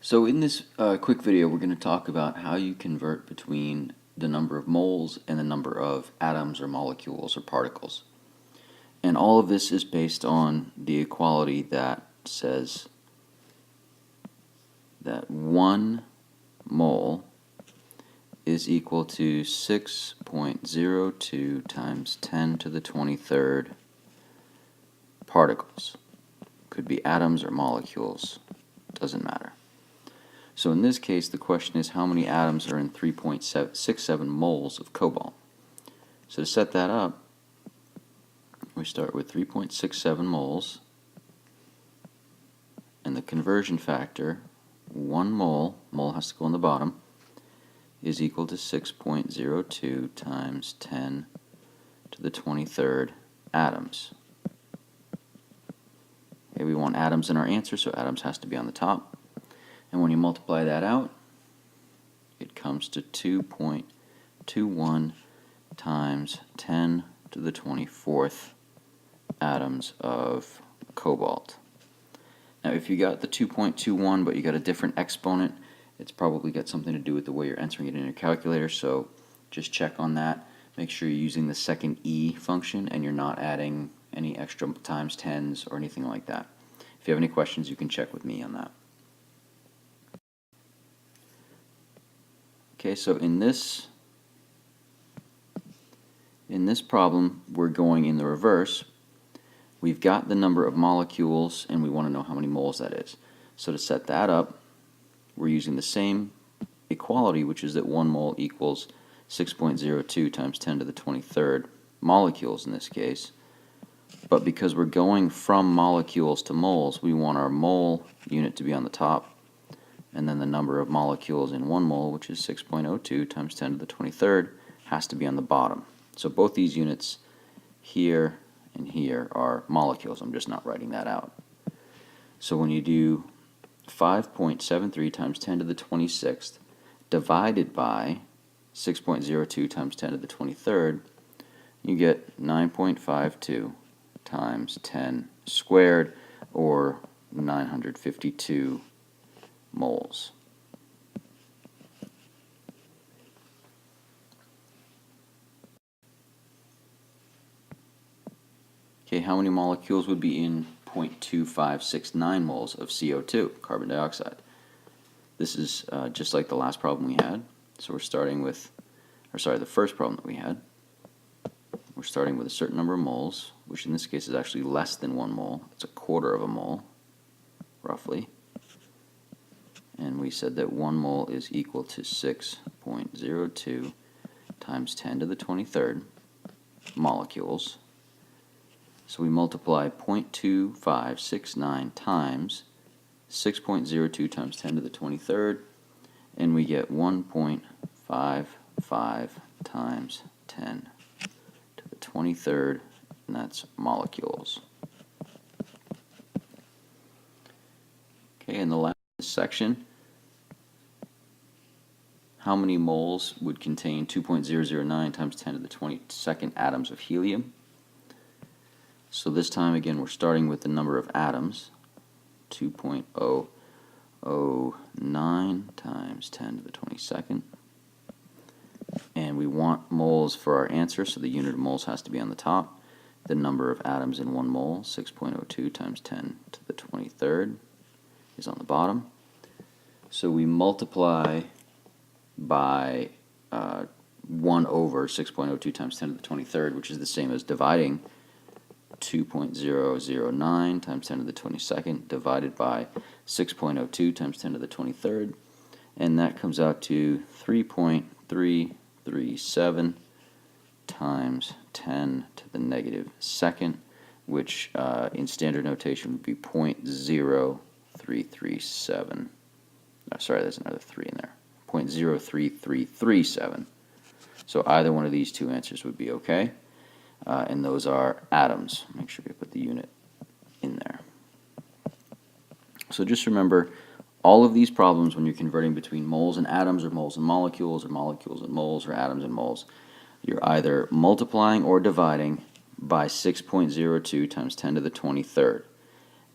So in this quick video, we're going to talk about how you convert between the number of moles and the number of atoms or molecules or particles. And all of this is based on the equality that says that 1 mole is equal to 6.02 times 10 to the 23rd particles. Could be atoms or molecules, doesn't matter. So in this case, the question is how many atoms are in 3.67 moles of cobalt. So to set that up, we start with 3.67 moles, and the conversion factor, 1 mole has to go on the bottom, is equal to 6.02 times 10 to the 23rd atoms. Okay, we want atoms in our answer, so atoms has to be on the top. And when you multiply that out, it comes to 2.21 times 10 to the 24th atoms of cobalt. Now if you got the 2.21 but you got a different exponent, it's probably got something to do with the way you're entering it in your calculator, so just check on that. Make sure you're using the second E function and you're not adding any extra times 10s or anything like that. If you have any questions, you can check with me on that. Okay, so in this problem, we're going in the reverse. We've got the number of molecules, and we want to know how many moles that is. So to set that up, we're using the same equality, which is that 1 mole equals 6.02 times 10 to the 23rd molecules in this case. But because we're going from molecules to moles, we want our mole unit to be on the top, and then the number of molecules in 1 mole, which is 6.02 times 10 to the 23rd, has to be on the bottom. So both these units here and here are molecules. I'm just not writing that out. So when you do 5.73 times 10 to the 26th divided by 6.02 times 10 to the 23rd, you get 9.52 times 10 squared, or 952 moles. Okay, how many molecules would be in 0.2569 moles of CO2, carbon dioxide? This is just like the last problem we had. So we're starting with, the first problem that we had. We're starting with a certain number of moles, which in this case is actually less than 1 mole. It's a quarter of a mole, roughly. And we said that 1 mole is equal to 6.02 times 10 to the 23rd molecules. So we multiply 0.2569 times 6.02 times 10 to the 23rd, and we get 1.55 times 10 to the 23rd, and that's molecules. Okay, in the last section, how many moles would contain 2.009 times 10 to the 22nd atoms of helium? So this time again we're starting with the number of atoms, 2.009 times 10 to the 22nd. And we want moles for our answer, so the unit of moles has to be on the top. The number of atoms in 1 mole, 6.02 times 10 to the 23rd, is on the bottom. So we multiply by 1 over 6.02 times 10 to the 23rd, which is the same as dividing 2.009 times 10 to the 22nd divided by 6.02 times 10 to the 23rd, and that comes out to 3.337 times 10 to the negative second, which in standard notation would be 0.0337. Sorry, there's another 3 in there. 0.03337. So either one of these two answers would be okay. And those are atoms. Make sure we put the unit in there. So just remember, all of these problems when you're converting between moles and atoms, or moles and molecules, or molecules and moles, or atoms and moles, you're either multiplying or dividing by 6.02 times 10 to the 23rd.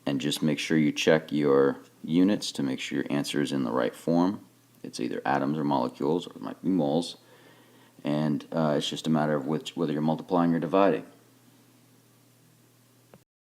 And just make sure you check your units to make sure your answer is in the right form. It's either atoms or molecules, or it might be moles, and it's just a matter of whether you're multiplying or dividing.